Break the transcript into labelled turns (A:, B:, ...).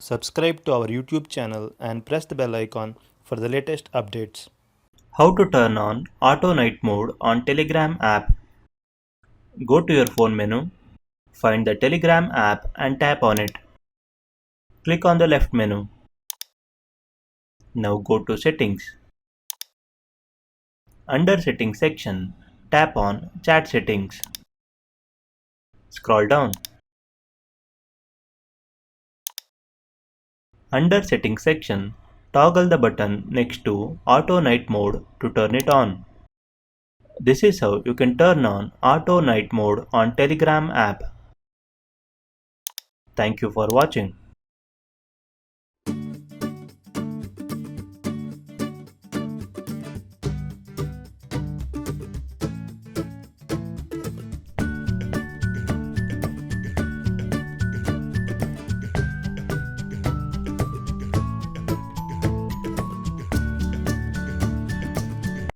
A: Subscribe to our YouTube channel and press the bell icon for the latest updates.
B: How to turn on Auto Night Mode on Telegram app. Go to your phone menu, find the Telegram app and tap on it. Click on the left menu. Now go to Settings. Under Settings section, tap on Chat Settings. Scroll down. Under Settings section, toggle the button next to Auto Night Mode to turn it on. This is how you can turn on Auto Night Mode on Telegram app. Thank you for watching.